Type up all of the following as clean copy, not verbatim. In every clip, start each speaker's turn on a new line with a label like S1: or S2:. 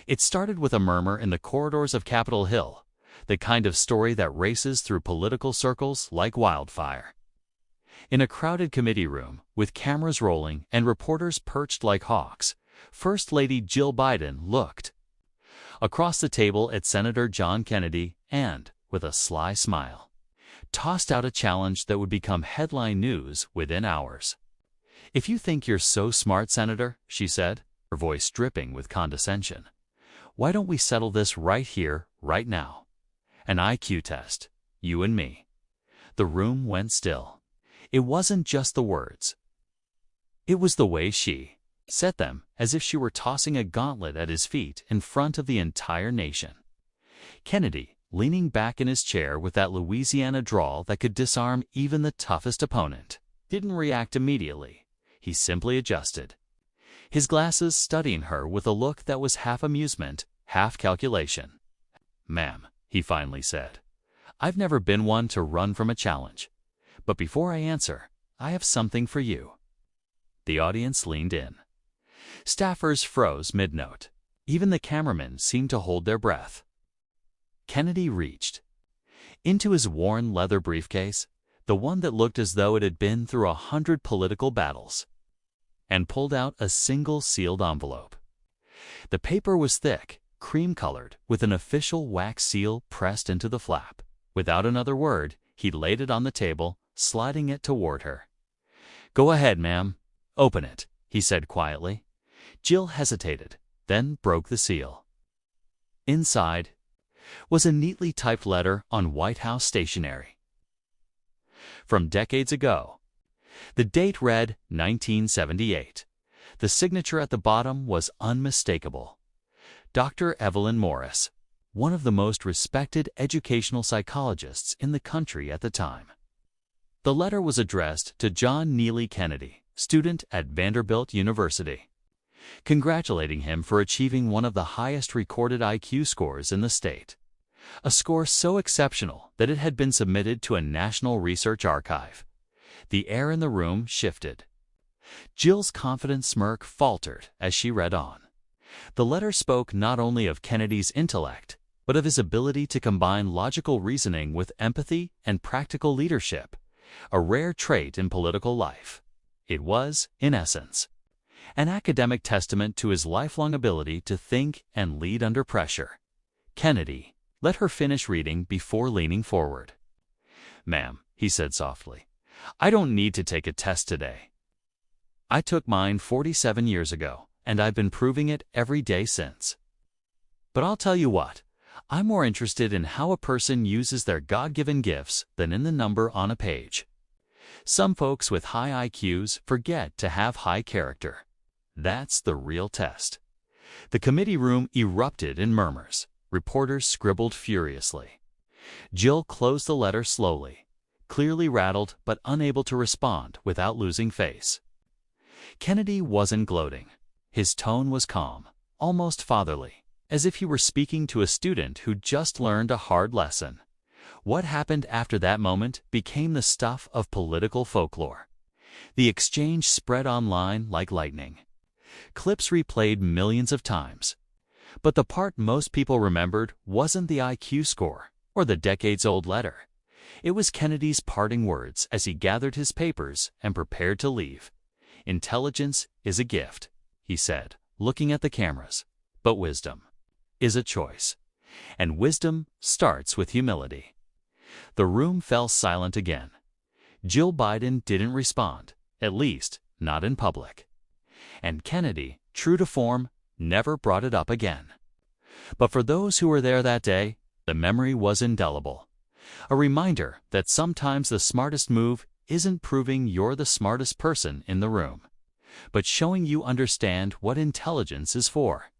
S1: It started with a murmur in the corridors of Capitol Hill, the kind of story that races through political circles like wildfire. In a crowded committee room, with cameras rolling and reporters perched like hawks, First Lady Jill Biden looked across the table at Senator John Kennedy and, with a sly smile, tossed out a challenge that would become headline news within hours. "If you think you're so smart, Senator," she said, her voice dripping with condescension, "why don't we settle this right here, right now? An IQ test, you and me." The room went still. It wasn't just the words. It was the way she said them, as if she were tossing a gauntlet at his feet in front of the entire nation. Kennedy, leaning back in his chair with that Louisiana drawl that could disarm even the toughest opponent, didn't react immediately. He simply adjusted, his glasses studying her with a look that was half amusement, half calculation. "Ma'am," he finally said, "I've never been one to run from a challenge. But before I answer, I have something for you." The audience leaned in. Staffers froze mid-note. Even the cameramen seemed to hold their breath. Kennedy reached into his worn leather briefcase, the one that looked as though it had been through 100 political battles, and pulled out a single sealed envelope. The paper was thick, cream-colored, with an official wax seal pressed into the flap. Without another word, he laid it on the table, sliding it toward her. "Go ahead, ma'am. Open it," he said quietly. Jill hesitated, then broke the seal. Inside was a neatly typed letter on White House stationery. From decades ago. The date read 1978. The signature at the bottom was unmistakable. Dr. Evelyn Morris, one of the most respected educational psychologists in the country at the time. The letter was addressed to John Neely Kennedy, student at Vanderbilt University, congratulating him for achieving one of the highest recorded IQ scores in the state, a score so exceptional that it had been submitted to a national research archive. The air in the room shifted. Jill's confident smirk faltered as she read on. The letter spoke not only of Kennedy's intellect, but of his ability to combine logical reasoning with empathy and practical leadership, a rare trait in political life. It was, in essence, an academic testament to his lifelong ability to think and lead under pressure. Kennedy let her finish reading before leaning forward. "Ma'am," he said softly, "I don't need to take a test today. I took mine 47 years ago, and I've been proving it every day since. But I'll tell you what, I'm more interested in how a person uses their God-given gifts than in the number on a page. Some folks with high IQs forget to have high character. That's the real test." The committee room erupted in murmurs. Reporters scribbled furiously. Jill closed the letter slowly, clearly rattled but unable to respond without losing face. Kennedy wasn't gloating. His tone was calm, almost fatherly, as if he were speaking to a student who'd just learned a hard lesson. What happened after that moment became the stuff of political folklore. The exchange spread online like lightning. Clips replayed millions of times. But the part most people remembered wasn't the IQ score or the decades-old letter. It was Kennedy's parting words as he gathered his papers and prepared to leave. "Intelligence is a gift," he said, looking at the cameras, "but wisdom is a choice. And wisdom starts with humility." The room fell silent again. Jill Biden didn't respond, at least not in public. And Kennedy, true to form, never brought it up again. But for those who were there that day, the memory was indelible. A reminder that sometimes the smartest move isn't proving you're the smartest person in the room, but showing you understand what intelligence is for.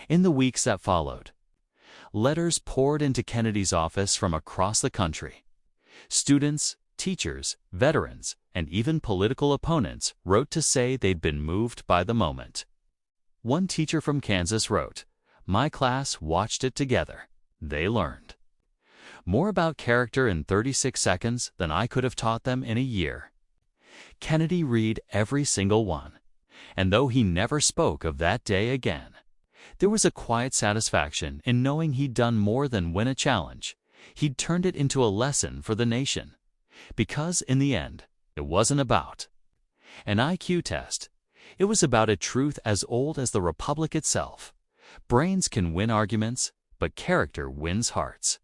S1: In the weeks that followed, letters poured into Kennedy's office from across the country. Students, teachers, veterans, and even political opponents wrote to say they'd been moved by the moment. One teacher from Kansas wrote, "My class watched it together. They learned more about character in 36 seconds than I could have taught them in a year." Kennedy read every single one, and though he never spoke of that day again, There was a quiet satisfaction in knowing he'd done more than win a challenge. He'd turned it into a lesson for the nation. Because, in the end, it wasn't about an IQ test. It was about a truth as old as the Republic itself. Brains can win arguments, but character wins hearts.